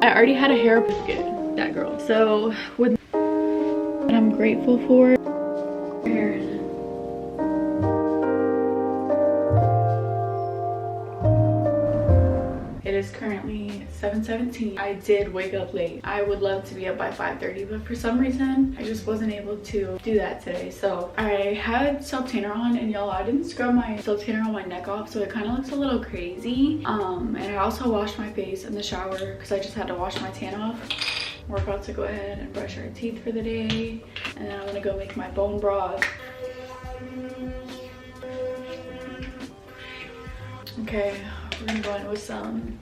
I already had a hair certificate, that girl. So with what I'm grateful for. It is currently 7:17. I did wake up late. I would love to be up by 5:30, but for some reason I just wasn't able to do that today. So I had self tanner on, and y'all, I didn't scrub my self tanner on my neck off, so it kind of looks a little crazy. And I also washed my face in the shower because I just had to wash my tan off. We're about to go ahead and brush our teeth for the day, and then I'm gonna go make my bone broth. Okay, we're gonna go in with some.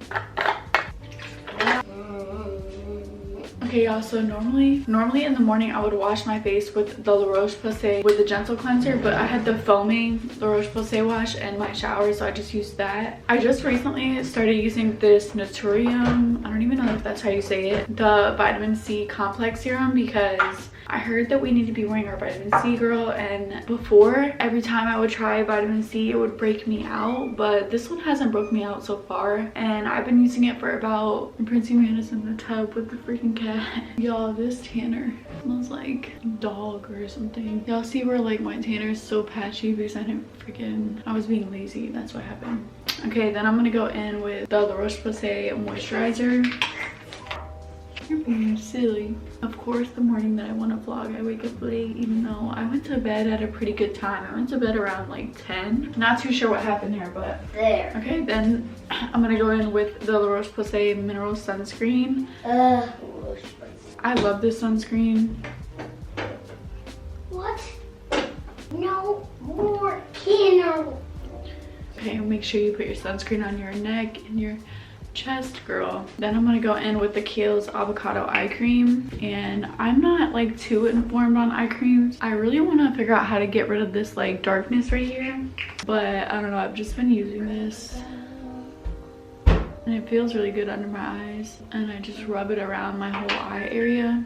Okay, y'all, so normally in the morning I would wash my face with the La Roche-Posay with the gentle cleanser, but I had the foaming La Roche-Posay wash in my shower, so I just used that. I just recently started using this Naturium, I don't even know if that's how you say it, the vitamin C complex serum, because I heard that we need to be wearing our vitamin C, girl, and before, every time I would try vitamin C, it would break me out, but this one hasn't broke me out so far, and I've been using it for about, Princey Man is in the tub with the freaking cat. Y'all, this tanner smells like dog or something. Y'all see where like my tanner is so patchy because I was being lazy, that's what happened. Okay, then I'm gonna go in with the La Roche-Posay moisturizer. You're being silly. Of course, the morning that I want to vlog, I wake up late, even though I went to bed at a pretty good time. I went to bed around like 10. Not too sure what happened here, but there. Okay, then I'm gonna go in with the La Roche-Posay mineral sunscreen. I love this sunscreen. What? No more candle. Okay, make sure you put your sunscreen on your neck and your chest, girl. Then I'm gonna go in with the Kiehl's avocado eye cream, and I'm not like too informed on eye creams. I really want to figure out how to get rid of this like darkness right here, but I don't know, I've just been using this and it feels really good under my eyes, and I just rub it around my whole eye area.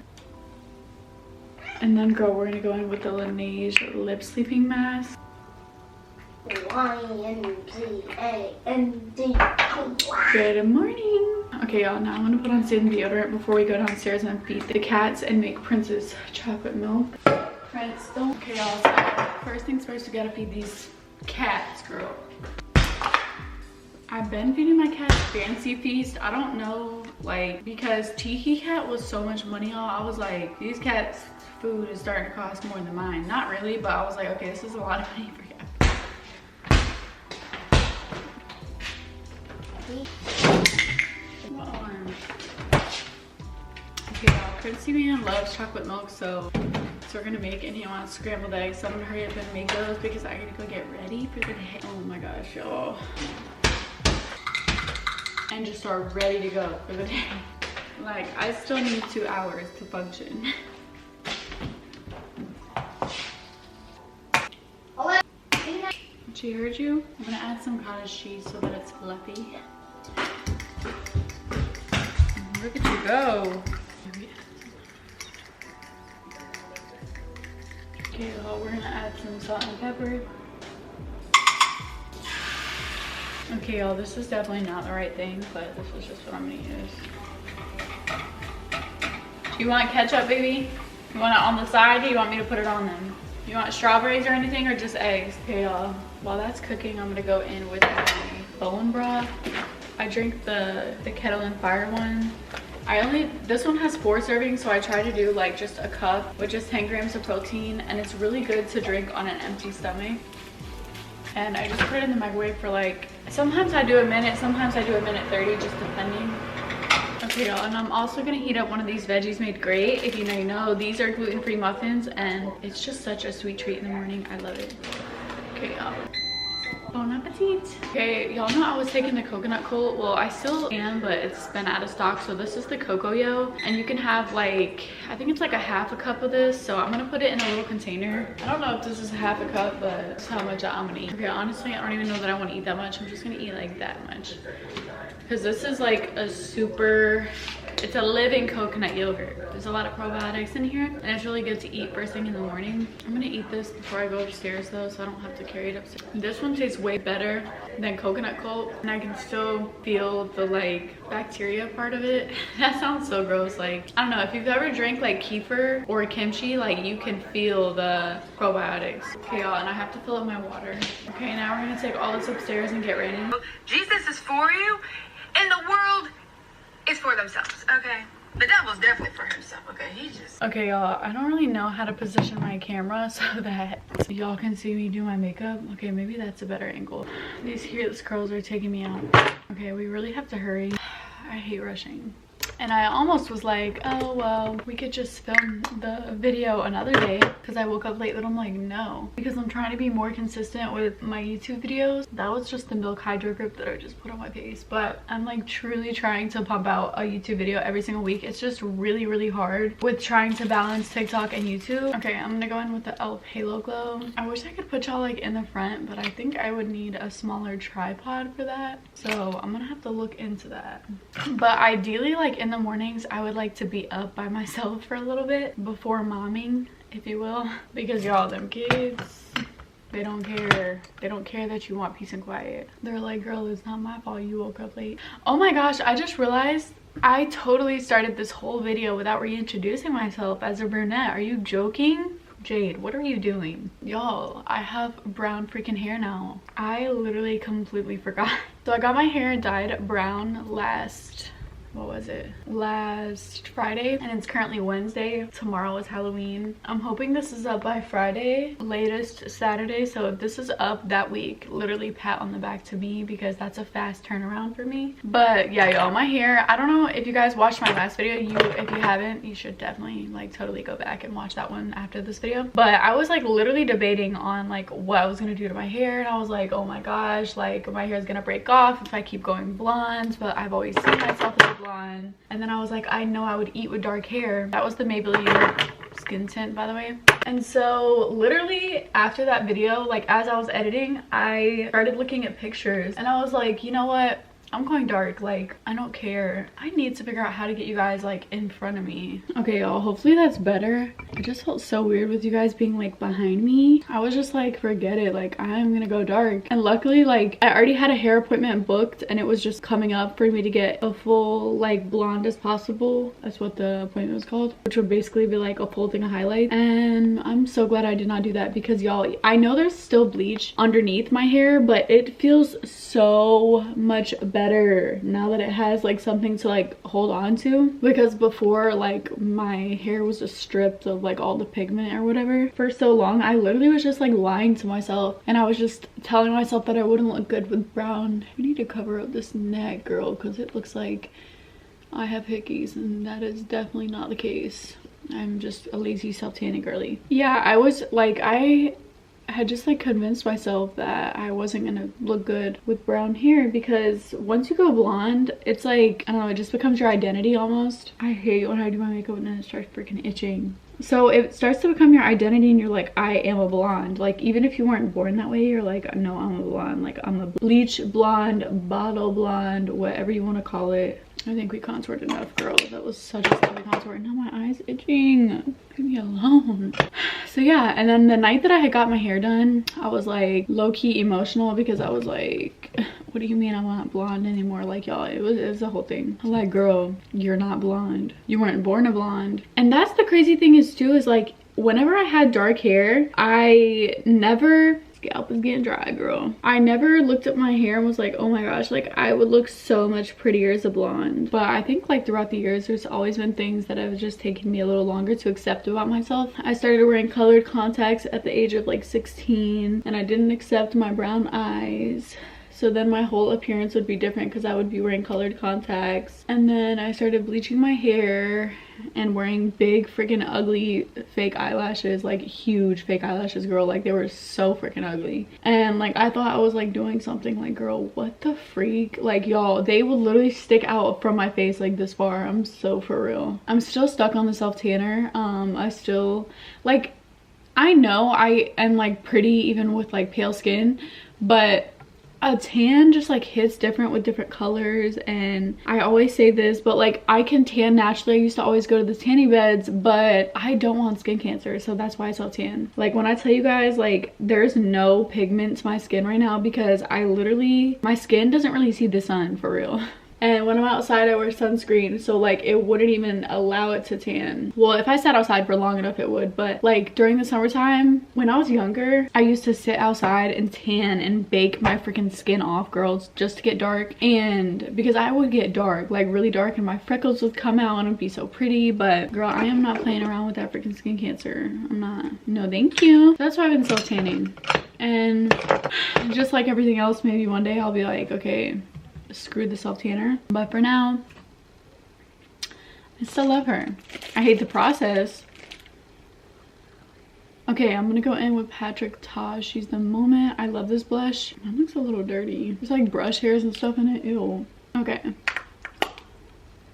And then, girl, we're gonna go in with the Laneige lip sleeping mask. Good morning. Okay, y'all, now I'm gonna put on skin deodorant before we go downstairs and feed the cats and make Prince's chocolate milk. Prince, don't. Okay, y'all, so first things first, we gotta feed these cats, girl. I've been feeding my cats Fancy Feast. I don't know, like, because Tiki Cat was so much money, y'all. I was like, these cats' food is starting to cost more than mine. Not really, but I was like, okay, this is a lot of money for cats. Okay, y'all, Princey Man loves chocolate milk, so we're gonna make, and he wants scrambled eggs, so I'm gonna hurry up and make those because I gotta go get ready for the day. Oh my gosh, y'all. And just are ready to go for the day. Like, I still need 2 hours to function. She heard you? I'm gonna add some cottage cheese so that it's fluffy. Look at you go. Okay, well, we're gonna add some salt and pepper. Okay, y'all, this is definitely not the right thing, but this is just what I'm gonna use. Do you want ketchup, baby? You want it on the side, or you want me to put it on them? You want strawberries or anything, or just eggs? Okay, y'all, while that's cooking, I'm gonna go in with my bone broth. I drink the Kettle and Fire one. This one has 4 servings, so I try to do like just a cup with just 10 grams of protein, and it's really good to drink on an empty stomach. And I just put it in the microwave for like, sometimes I do a minute, sometimes I do a minute 30, just depending. Okay, y'all, and I'm also gonna heat up one of these Veggies Made Great. If you know, these are gluten-free muffins, and it's just such a sweet treat in the morning. I love it. Okay, y'all. Bon appetit. Okay, y'all know I was taking the coconut coat. Well, I still am, but it's been out of stock. So this is the Cocoa, and you can have like, I think it's like a half a cup of this. So I'm gonna put it in a little container. I don't know if this is a half a cup, but that's how much I'm gonna eat. Okay, honestly, I don't even know that I want to eat that much. I'm just gonna eat like that much, because this is like a super, It's a living coconut yogurt. There's a lot of probiotics in here, and it's really good to eat first thing in the morning. I'm gonna eat this before I go upstairs though, so I don't have to carry it upstairs. This one tastes way better than coconut coke, and I can still feel the like bacteria part of it. That sounds so gross. Like, I don't know, if you've ever drank like kefir or kimchi, like you can feel the probiotics. Okay y'all, and I have to fill up my water. Okay, now we're gonna take all this upstairs and get ready. Jesus is for you, and the world is for themselves, okay? The devil's definitely for himself, okay? He just... Okay, y'all, I don't really know how to position my camera so that y'all can see me do my makeup. Okay, maybe that's a better angle. These heatless curls are taking me out. Okay, we really have to hurry. I hate rushing. And I almost was like, oh well, we could just film the video another day because I woke up late, but I'm like, no, because I'm trying to be more consistent with my YouTube videos. That was just the milk hydro grip that I just put on my face, but I'm like truly trying to pump out a YouTube video every single week. It's just really hard with trying to balance TikTok and YouTube. Okay, I'm gonna go in with the e.l.f. Halo Glow. I wish I could put y'all like in the front, but I think I would need a smaller tripod for that, so I'm gonna have to look into that. But ideally, like in the mornings, I would like to be up by myself for a little bit before momming, if you will, because y'all, them kids, they don't care. They don't care that you want peace and quiet. They're like, girl, it's not my fault you woke up late. Oh my gosh, I just realized I totally started this whole video without reintroducing myself as a brunette. Are you joking? Jade, what are you doing? Y'all, I have brown freaking hair now. I literally completely forgot. So I got my hair dyed brown last Friday, and it's currently Wednesday. Tomorrow is Halloween. I'm hoping this is up by Friday, latest Saturday. So if this is up that week, literally pat on the back to me, because that's a fast turnaround for me. But yeah, y'all, my hair, I don't know if you guys watched my last video. If you haven't, you should definitely like totally go back and watch that one after this video. But I was like literally debating on like what I was gonna do to my hair, and I was like, oh my gosh, like my hair is gonna break off if I keep going blonde, but I've always seen myself as a blonde. And then I was like, I know I would eat with dark hair. That was the Maybelline skin tint, by the way. And so literally after that video, like as I was editing, I started looking at pictures and I was like, you know what, I'm going dark. Like, I don't care. I need to figure out how to get you guys like in front of me. Okay, y'all, hopefully that's better. It just felt so weird with you guys being like behind me. I was just like, forget it, like I'm gonna go dark. And luckily, like I already had a hair appointment booked, and it was just coming up for me to get a full like blonde as possible. That's what the appointment was called, which would basically be like a full thing of highlight. And I'm so glad I did not do that, because y'all, I know there's still bleach underneath my hair, but it feels so much better now that it has like something to like hold on to. Because before, like my hair was just stripped of like all the pigment or whatever for so long, I literally was just like lying to myself, and I was just telling myself that I wouldn't look good with brown. We need to cover up this neck, girl, because it looks like I have hickeys, and that is definitely not the case. I'm just a lazy self-tanning girly. Yeah, I was like, I had just like convinced myself that I wasn't gonna look good with brown hair, because once you go blonde, it's like, I don't know, it just becomes your identity almost. I hate when I do my makeup and then it starts freaking itching. So it starts to become your identity, and you're like, I am a blonde. Like, even if you weren't born that way, you're like, no, I'm a blonde. Like, I'm a bleach blonde, bottle blonde, whatever you want to call it. I think we contoured enough, girl. That was such a silly contour. Now my eyes itching. Leave me alone. So yeah, and then the night that I had got my hair done, I was like low-key emotional, because I was like, what do you mean I'm not blonde anymore? Like, y'all, it was a whole thing. I'm like, girl, you're not blonde. You weren't born a blonde. And that's the crazy thing is too, is like whenever I had dark hair, I never, scalp is getting dry, girl, I never looked at my hair and was like, oh my gosh, like I would look so much prettier as a blonde. But I think like throughout the years, there's always been things that have just taken me a little longer to accept about myself. I started wearing colored contacts at the age of like 16, and I didn't accept my brown eyes. So then my whole appearance would be different, because I would be wearing colored contacts. And then I started bleaching my hair and wearing big freaking ugly fake eyelashes, like huge fake eyelashes, girl. Like they were so freaking ugly. And like I thought I was like doing something, like girl, what the freak? Like y'all, they would literally stick out from my face like this far. I'm so for real. I'm still stuck on the self tanner. I still like, I know I am like pretty even with like pale skin, but a tan just like hits different with different colors. And I always say this, but like I can tan naturally. I used to always go to the tanning beds, but I don't want skin cancer, so that's why I self-tan. Like when I tell you guys, like there's no pigment to my skin right now because I literally, my skin doesn't really see the sun for real. And when I'm outside, I wear sunscreen, so like it wouldn't even allow it to tan. Well, if I sat outside for long enough, it would. But like during the summertime, when I was younger, I used to sit outside and tan and bake my freaking skin off, girls, just to get dark. And because I would get dark, like really dark, and my freckles would come out and it'd be so pretty. But girl, I am not playing around with that freaking skin cancer. I'm not. No, thank you. That's why I've been self-tanning. And just like everything else, maybe one day I'll be like, okay, screw the self-tanner. But for now, I still love her. I hate the process. Okay, I'm gonna go in with Patrick Ta. She's the Moment. I love this blush. It looks a little dirty. There's like brush hairs and stuff in it. Ew. Okay.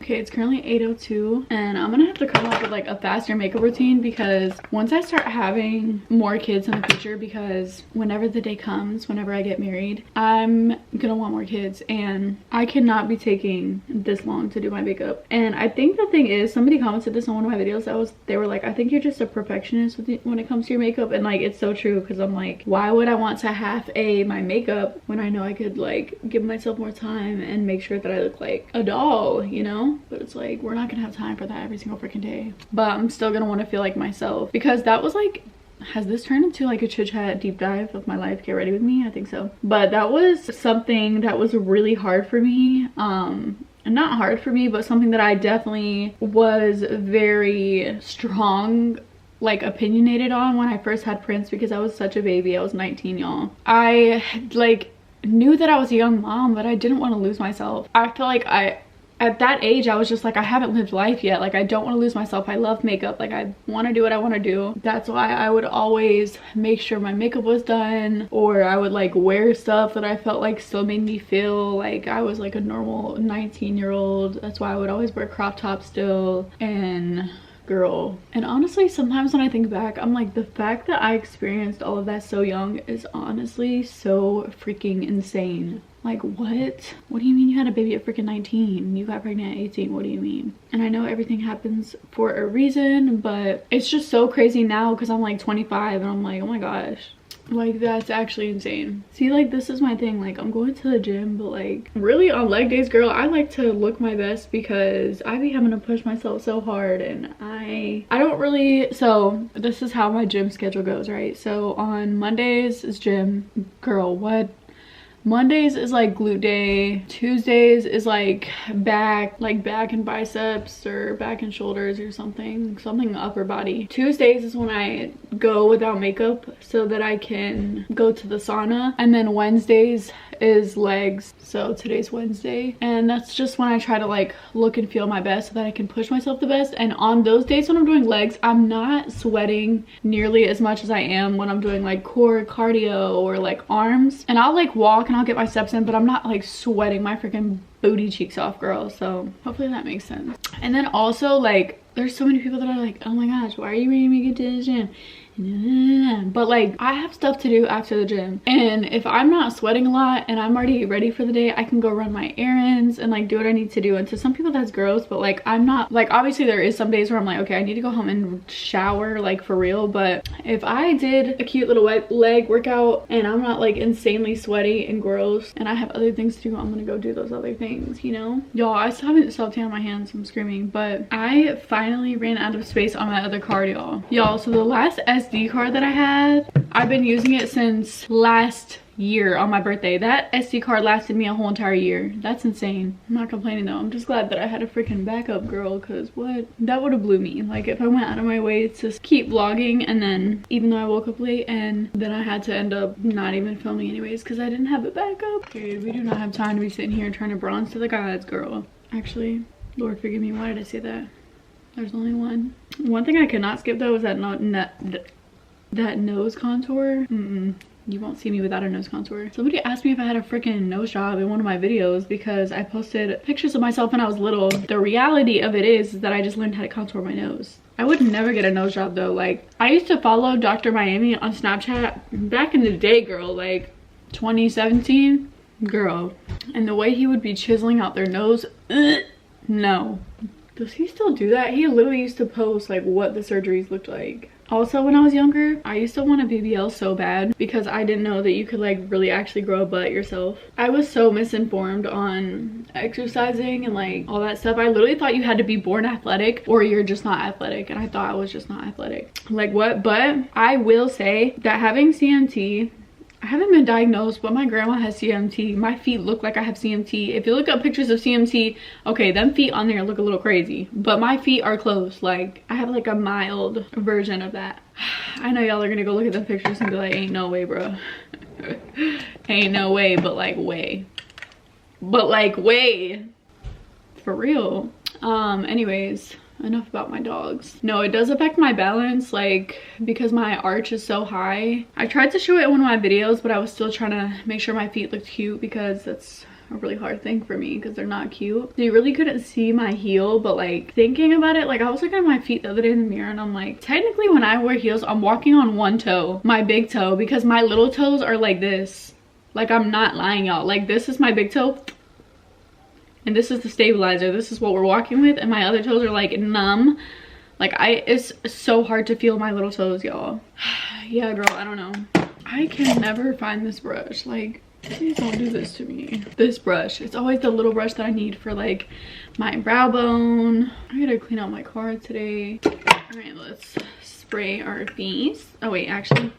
Okay, it's currently 8:02 and I'm gonna have to come up with like a faster makeup routine because once I start having more kids in the future, because whenever the day comes, whenever I get married, I'm gonna want more kids and I cannot be taking this long to do my makeup. And I think the thing is, somebody commented this on one of my videos, they were like, I think you're just a perfectionist when it comes to your makeup. And like, it's so true, because I'm like, why would I want to half-a my makeup when I know I could like give myself more time and make sure that I look like a doll, you know? But it's like, we're not gonna have time for that every single freaking day. But I'm still gonna want to feel like myself, because that was like, has this turned into like a chit chat deep dive of my life? Get ready with me. I think so. But that was something that was really hard for me. Not hard for me, but something that I definitely was very strong, like opinionated on when I first had Prince, because I was such a baby. I was 19, y'all. I like knew that I was a young mom, but I didn't want to lose myself. I feel like at that age, I was just like, I haven't lived life yet. Like, I don't want to lose myself. I love makeup. Like, I want to do what I want to do. That's why I would always make sure my makeup was done, or I would like wear stuff that I felt like still made me feel like I was like a normal 19-year-old. That's why I would always wear crop tops still. And girl, and honestly, sometimes when I think back, I'm like, the fact that I experienced all of that so young is honestly so freaking insane. Like, what do you mean you had a baby at freaking 19? You got pregnant at 18. What do you mean? And I know everything happens for a reason, but it's just so crazy now because I'm like 25 and I'm like, oh my gosh, like that's actually insane. See, like this is my thing, like I'm going to the gym, but like really on leg days, girl, I like to look my best because I be having to push myself so hard. And I don't really, so this is how my gym schedule goes, right? So on Mondays is gym. Girl, what? Mondays is like glute day. Tuesdays is like back and biceps, or back and shoulders, or something upper body. Tuesdays is when I go without makeup so that I can go to the sauna. And then Wednesdays is legs. So today's Wednesday, and that's just when I try to like look and feel my best so that I can push myself the best. And on those days when I'm doing legs, I'm not sweating nearly as much as I am when I'm doing like core cardio or like arms. And I'll like walk and I'll get my steps in, but I'm not like sweating my freaking booty cheeks off, girl. So hopefully that makes sense. And then also, like, there's so many people that are like, oh my gosh, why are you ready to make it to the gym? But like, I have stuff to do after the gym, and if I'm not sweating a lot and I'm already ready for the day, I can go run my errands and like do what I need to do. And to some people that's gross, but like I'm not, like obviously there is some days where I'm like, okay, I need to go home and shower, like for real. But if I did a cute little leg workout and I'm not like insanely sweaty and gross and I have other things to do, I'm gonna go do those other things, you know? Y'all, I still haven't self-tanned my hands, I'm screaming, but I finally ran out of space on my other card, y'all. So the last SD card that I had, I've been using it since last year on my birthday. That SD card lasted me a whole entire year. That's insane. I'm not complaining though. I'm just glad that I had a freaking backup, girl, because what? That would have blew me. Like if I went out of my way to keep vlogging, and then even though I woke up late, and then I had to end up not even filming anyways because I didn't have a backup. Dude, we do not have time to be sitting here trying to bronze to the gods, girl. Actually, Lord forgive me, why did I say that? There's only one. One thing I could not skip though was that nose contour. You won't see me without a nose contour. Somebody asked me if I had a freaking nose job in one of my videos because I posted pictures of myself when I was little. The reality of it is that I just learned how to contour my nose. I would never get a nose job though. Like I used to follow Dr. Miami on Snapchat back in the day, girl, like 2017. girl. And the way he would be chiseling out their nose, no. Does he still do that? He literally used to post like what the surgeries looked like. Also, when I was younger, I used to want a BBL so bad because I didn't know that you could like really actually grow a butt yourself. I was so misinformed on exercising and like all that stuff. I literally thought you had to be born athletic or you're just not athletic, and I thought I was just not athletic. Like what? But I will say that having CMT, I haven't been diagnosed, but my grandma has CMT. My feet look like I have CMT. If you look up pictures of CMT, okay, them feet on there look a little crazy, but my feet are close. Like I have like a mild version of that. I know y'all are gonna go look at the pictures and be like, ain't no way, bro. Ain't no way, but like way. But like way. For real. Anyways, enough about my dogs. No, it does affect my balance, like because my arch is so high. I tried to show it in one of my videos, but I was still trying to make sure my feet looked cute because that's a really hard thing for me because they're not cute. So you really couldn't see my heel, but like thinking about it, like I was looking at my feet the other day in the mirror and I'm like, technically when I wear heels, I'm walking on one toe, my big toe, because my little toes are like this. Like I'm not lying, y'all. Like this is my big toe. And this is the stabilizer. This is what we're walking with, and my other toes are like numb. Like it's so hard to feel my little toes, y'all. Yeah, girl, I don't know. I can never find this brush. Like, please don't do this to me. This brush, it's always the little brush that I need for like my brow bone. I gotta clean out my car today. All right, let's spray our face. Oh wait, actually.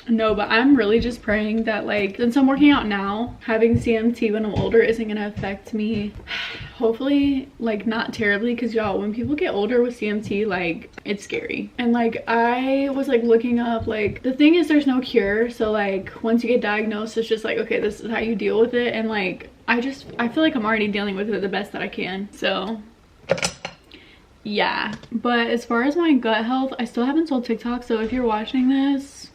No, but I'm really just praying that like since I'm working out now, having CMT when I'm older isn't gonna affect me. Hopefully like not terribly, because y'all, when people get older with CMT, like it's scary. And like I was like looking up, like the thing is there's no cure, so like once you get diagnosed it's just like, okay, this is how you deal with it. And like I feel like I'm already dealing with it the best that I can, so yeah. But as far as my gut health, I still haven't sold TikTok, so if you're watching this,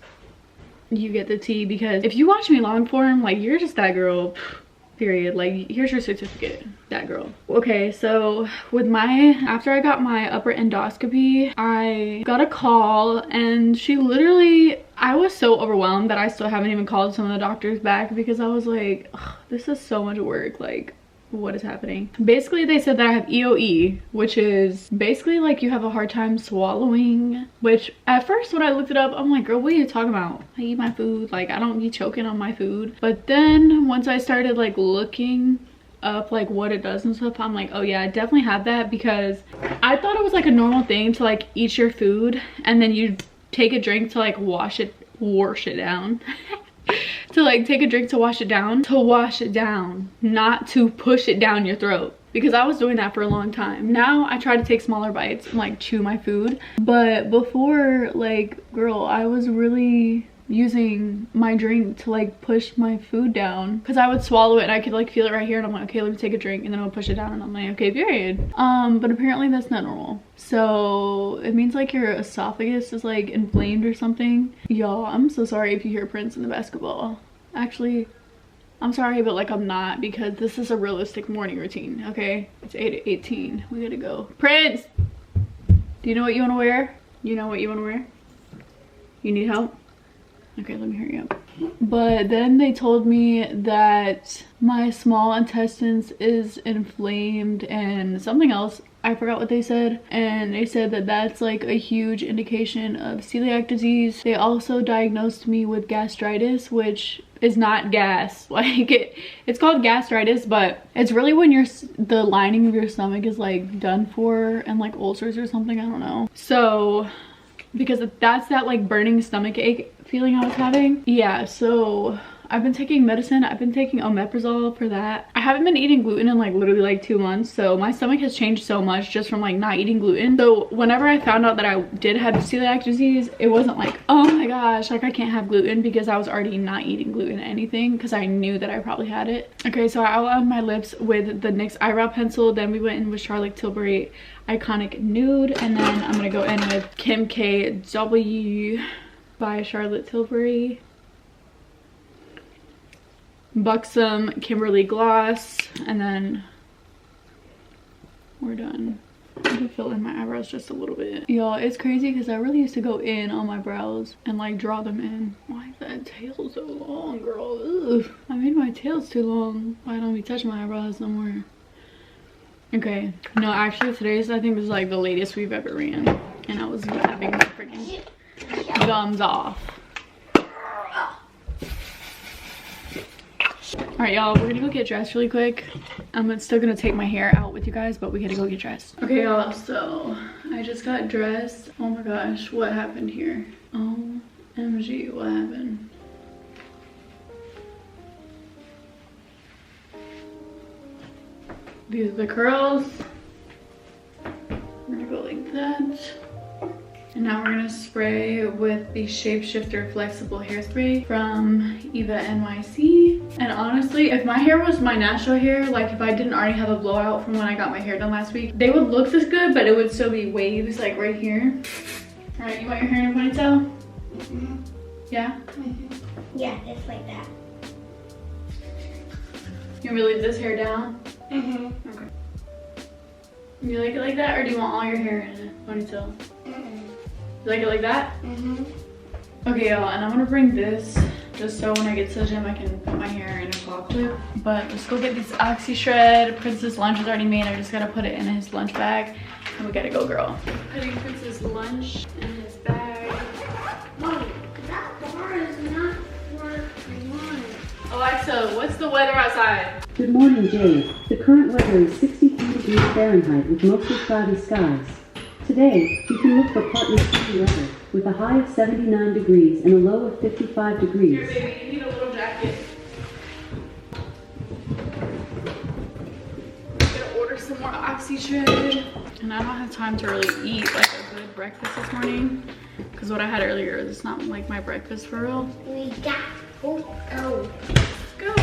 you get the tea, because if you watch me long form, like you're just that girl, period. Like here's your certificate, that girl. Okay, so with after I got my upper endoscopy, I got a call and she literally, I was so overwhelmed that I still haven't even called some of the doctors back because I was like, this is so much work. Like what is happening? Basically they said that I have EOE, which is basically like you have a hard time swallowing, which at first when I looked it up, I'm like, girl, what are you talking about? I eat my food, like I don't be choking on my food. But then once I started like looking up like what it does and stuff, I'm like, oh yeah, I definitely have that, because I thought it was like a normal thing to like eat your food and then you take a drink to like wash it down. To like take a drink to wash it down, not to push it down your throat, because I was doing that for a long time. Now I try to take smaller bites and like chew my food, but before, like girl, I was really using my drink to like push my food down, because I would swallow it and I could like feel it right here and I'm like, okay, let me take a drink, and then I would push it down and I'm like, okay, period. But apparently that's not normal, so it means like your esophagus is like inflamed or something. Y'all, I'm so sorry if you hear Prince in the basketball. Actually, I'm sorry, but like I'm not, because this is a realistic morning routine. Okay, it's 8:18, we gotta go. Prince, do you know what you want to wear? You know what you want to wear? You need help? Okay, let me hurry up. But then they told me that my small intestines is inflamed and something else, I forgot what they said, and they said that that's like a huge indication of celiac disease. They also diagnosed me with gastritis, which is not gas. Like it's called gastritis, but it's really when the lining of your stomach is like done for and like ulcers or something, I don't know. So because that's that like burning stomach ache feeling I was having. Yeah, so I've been taking medicine. I've been taking omeprazole for that. I haven't been eating gluten in like literally like 2 months, so my stomach has changed so much just from like not eating gluten. So whenever I found out that I did have celiac disease, it wasn't like, oh my gosh, like I can't have gluten, because I was already not eating gluten or anything, because I knew that I probably had it. Okay, so I outlined my lips with the NYX eyebrow pencil, then we went in with Charlotte Tilbury Iconic Nude, and then I'm gonna go in with Kim K W by Charlotte Tilbury, Buxom Kimberly Gloss, and then we're done. I'm gonna fill in my eyebrows just a little bit. Y'all, it's crazy because I really used to go in on my brows and like draw them in. Why is that tail so long, girl? Ugh. I made my tails too long. Why don't we touch my eyebrows no more? Okay. No, actually today's, I think, was like the latest we've ever ran. And I was having my freaking gums off. Alright, y'all, we're gonna go get dressed really quick. I'm still gonna take my hair out with you guys, but we gotta go get dressed. Okay, y'all, so I just got dressed. Oh my gosh, what happened here? OMG, what happened? These are the curls. We're gonna go like that. And now we're gonna spray with the Shapeshifter Flexible Hairspray from Eva NYC. And honestly, if my hair was my natural hair, like if I didn't already have a blowout from when I got my hair done last week, they would look this good, but it would still be waves like right here. All right, you want your hair in a ponytail? Mm-hmm. Yeah? Mm-hmm. Yeah, it's like that. You want me to leave this hair down? Mm-hmm. Okay. You like it like that, or do you want all your hair in a ponytail? Mm-hmm. You like it like that? Mm-hmm. Okay, y'all, and I'm gonna bring this just so when I get to the gym I can put my hair in a claw clip. But let's go get this Oxy Shred. Princess lunch is already made. I just gotta put it in his lunch bag. And we gotta go, girl. Putting Princess lunch in his bag. Mommy, that bar is not for lunch. Alexa, what's the weather outside? Good morning, Jade. The current weather is 63 degrees Fahrenheit with mostly cloudy skies. Today, you can look for partly sunny weather with a high of 79 degrees and a low of 55 degrees. Here, baby, you need a little jacket. I'm gonna order some more Oxy Shred. And I don't have time to really eat like a good breakfast this morning. Because what I had earlier is not like my breakfast for real. We got to go. Let's go.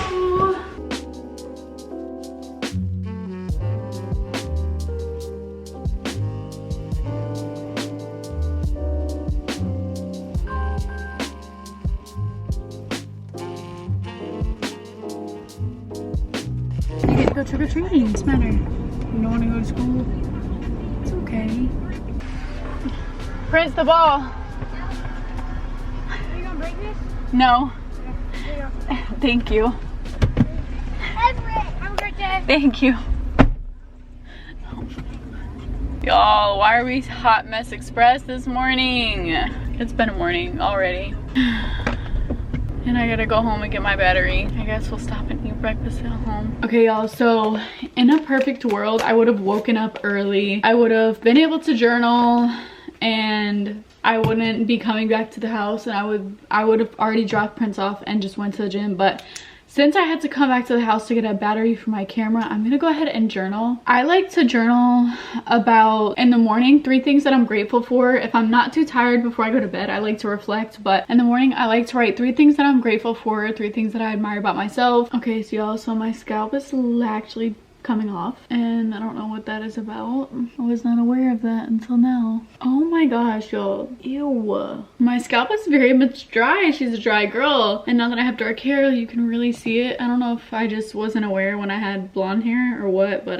You get to go trick-or-treating. What's the matter? You don't want to go to school? It's okay. Prince, the ball. Are you gonna break this? No. Here you go. Thank you. Everett, have a great day. Thank you. Y'all, why are we Hot Mess Express this morning? It's been a morning already. And I gotta go home and get my battery. I guess we'll stop and eat breakfast at home. Okay, y'all, so in a perfect world, I would have woken up early. I would have been able to journal and I wouldn't be coming back to the house, and I would have already dropped Prince off and just went to the gym. But since I had to come back to the house to get a battery for my camera, I'm gonna go ahead and journal. I like to journal about, in the morning, 3 things that I'm grateful for. If I'm not too tired before I go to bed, I like to reflect. But in the morning, I like to write 3 things that I'm grateful for, 3 things that I admire about myself. Okay, so y'all, so my scalp is actually coming off, and I don't know what that is about. I was not aware of that until now. Oh my gosh, y'all. Ew. My scalp is very much dry. She's a dry girl. And now that I have dark hair, you can really see it. I don't know if I just wasn't aware when I had blonde hair or what, but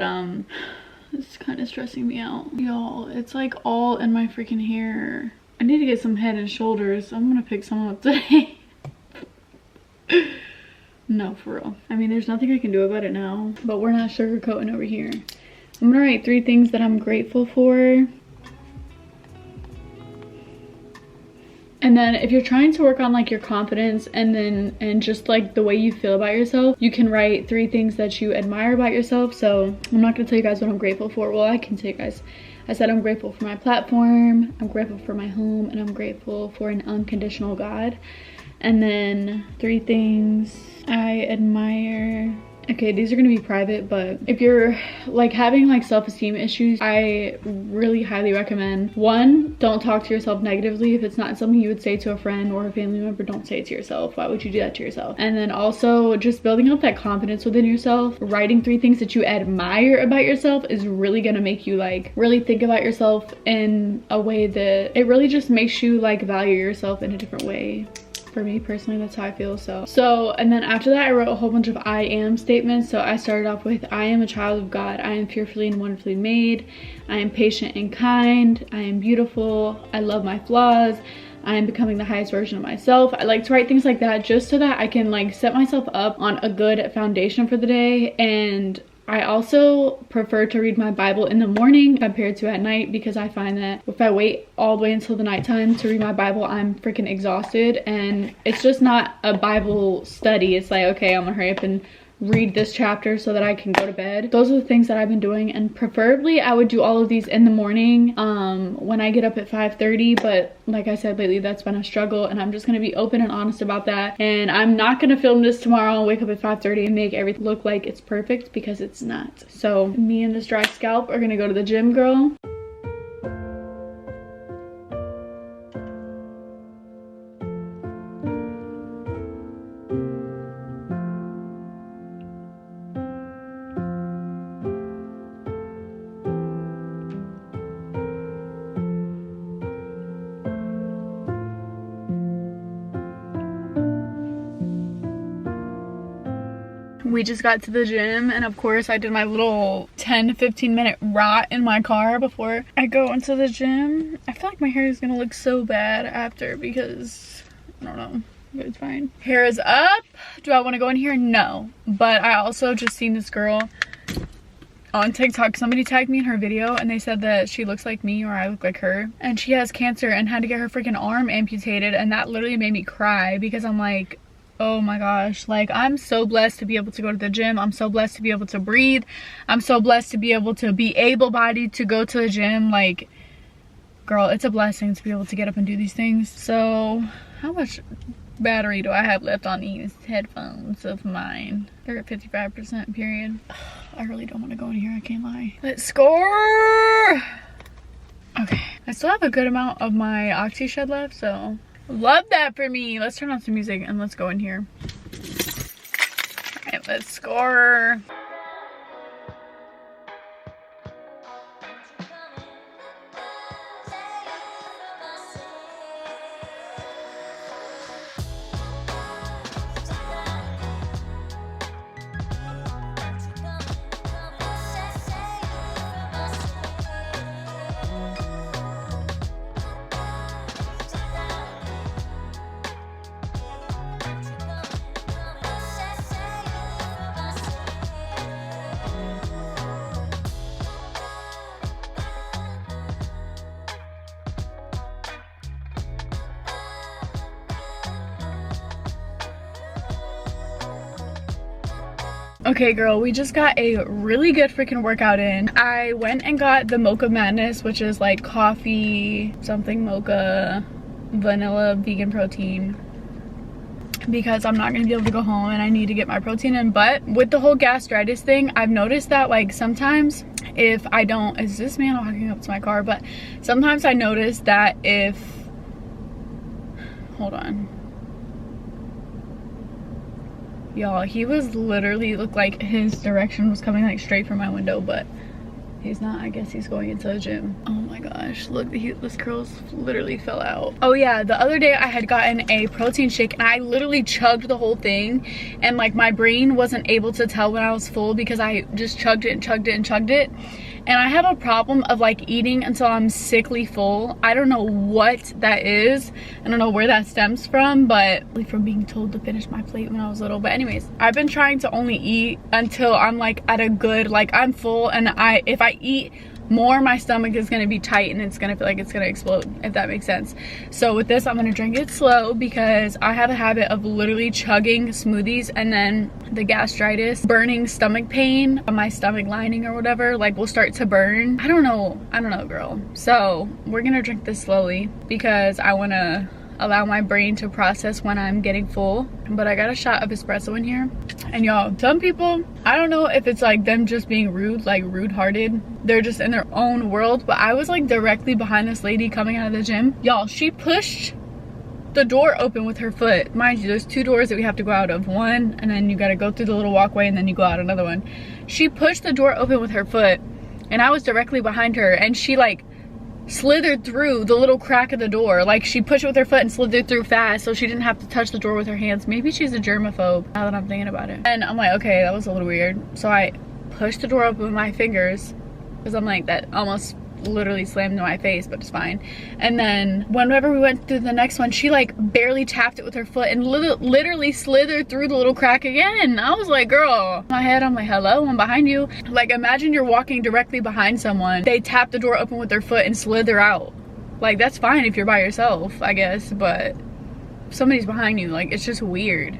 it's kind of stressing me out. Y'all, it's like all in my freaking hair. I need to get some Head and Shoulders. I'm gonna pick some up today. No, for real. I mean, there's nothing I can do about it now, but we're not sugarcoating over here. I'm gonna write 3 things that I'm grateful for. And then if you're trying to work on like your confidence and just like the way you feel about yourself, you can write 3 things that you admire about yourself. So I'm not gonna tell you guys what I'm grateful for. Well, I can tell you guys. I said I'm grateful for my platform, I'm grateful for my home, and I'm grateful for an unconditional God. And then 3 things I admire. Okay, these are gonna be private, but if you're like having like self-esteem issues, I really highly recommend, 1, don't talk to yourself negatively. If it's not something you would say to a friend or a family member, don't say it to yourself. Why would you do that to yourself? And then also just building up that confidence within yourself. Writing 3 things that you admire about yourself is really gonna make you like really think about yourself in a way that it really just makes you like value yourself in a different way. for me personally, that's how I feel. So and then after that I wrote a whole bunch of I am statements. So I started off with, I am a child of God, I am fearfully and wonderfully made, I am patient and kind, I am beautiful, I love my flaws, I am becoming the highest version of myself. I like to write things like that just so that I can like set myself up on a good foundation for the day. And I also prefer to read my Bible in the morning compared to at night, because I find that if I wait all the way until the nighttime to read my Bible, I'm freaking exhausted, and it's just not a Bible study. It's like, okay, I'm gonna hurry up and read this chapter so that I can go to bed. Those are the things that I've been doing, and preferably I would do all of these in the morning when I get up at 5:30, but like I said, lately that's been a struggle, and I'm just gonna be open and honest about that. And I'm not gonna film this tomorrow and wake up at 5:30 and make everything look like it's perfect, because it's not. So me and this dry scalp are gonna go to the gym, girl. We just got to the gym, and of course I did my little 10 to 15 minute rot in my car before I go into the gym. I feel like my hair is gonna look so bad after, because I don't know, but it's fine. Hair is up. Do I want to go in here? No. But I also just seen this girl on TikTok. Somebody tagged me in her video and they said that she looks like me, or I look like her, and she has cancer and had to get her freaking arm amputated, and that literally made me cry, because I'm like, oh my gosh, like I'm so blessed to be able to go to the gym. I'm so blessed to be able to breathe. I'm so blessed to be able to be able-bodied to go to the gym. Like, girl, it's a blessing to be able to get up and do these things. So how much battery do I have left on these headphones of mine? They're at 55%, period. I really don't want to go in here, I can't lie. Let's score. Okay, I still have a good amount of my Oxy Shed left, so love that for me. Let's turn on some music and let's go in here. All right, let's score. Okay, girl, we just got a really good freaking workout in. I went and got the Mocha Madness, which is like coffee, something mocha, vanilla, vegan protein, because I'm not gonna be able to go home and I need to get my protein in. But with the whole gastritis thing, I've noticed that like sometimes if I don't, is this man walking up to my car? But sometimes I notice that if, hold on. Y'all, he was literally, looked like his direction was coming like straight from my window, but he's not. I guess he's going into the gym. Oh my gosh, look, this curls literally fell out. Oh yeah, the other day I had gotten a protein shake and I literally chugged the whole thing, and like my brain wasn't able to tell when I was full because I just chugged it and chugged it and chugged it. And I have a problem of like eating until I'm sickly full. I don't know what that is. I don't know where that stems from, but from being told to finish my plate when I was little. But anyways, I've been trying to only eat until I'm like at a good, like I'm full, and if I eat more, my stomach is gonna be tight and it's gonna feel like it's gonna explode, if that makes sense. So with this, I'm gonna drink it slow because I have a habit of literally chugging smoothies, and then the gastritis, burning stomach pain on my stomach lining or whatever, like will start to burn. I don't know, girl. So we're gonna drink this slowly because I wanna allow my brain to process when I'm getting full. But I got a shot of espresso in here, and y'all, some people, I don't know if it's like them just being rude, like rude-hearted, they're just in their own world, but I was like directly behind this lady coming out of the gym. Y'all, she pushed the door open with her foot. Mind you, there's two doors that we have to go out of, one, and then you got to go through the little walkway and then you go out another one. She pushed the door open with her foot, and I was directly behind her, and she like slithered through the little crack of the door. Like, she pushed it with her foot and slithered through fast so she didn't have to touch the door with her hands. Maybe she's a germaphobe, now that I'm thinking about it. And I'm like, okay, that was a little weird. So I pushed the door open with my fingers because I'm like, that almost literally slammed in my face, but it's fine. And then whenever we went through the next one, she like barely tapped it with her foot and literally slithered through the little crack again. I was like, girl, in my head I'm like, hello, I'm behind you. Like, imagine you're walking directly behind someone, they tap the door open with their foot and slither out. Like, that's fine if you're by yourself, I guess, but if somebody's behind you, like, it's just weird.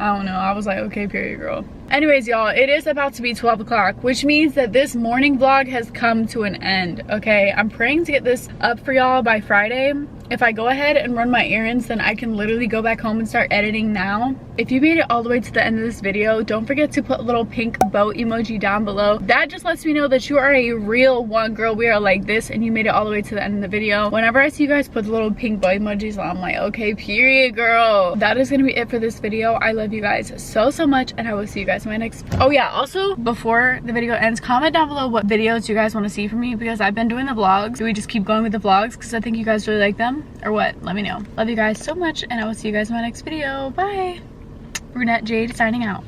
I don't know. I was like, okay, period, girl. Anyways, y'all, it is about to be 12 o'clock, which means that this morning vlog has come to an end, okay? I'm praying to get this up for y'all by Friday. If I go ahead and run my errands, then I can literally go back home and start editing now. If you made it all the way to the end of this video, don't forget to put a little pink boat emoji down below. That just lets me know that you are a real one, girl. We are like this, and you made it all the way to the end of the video. Whenever I see you guys put the little pink boat emojis, I'm like, okay, period, girl. That is gonna be it for this video. I love you guys so much, and I will see you guys in my next. Oh yeah, also before the video ends, comment down below what videos you guys want to see from me, because I've been doing the vlogs. Do we just keep going with the vlogs because I think you guys really like them, or what? Let me know. Love you guys so much, and I will see you guys in my next video. Bye. Brunette Jade signing out.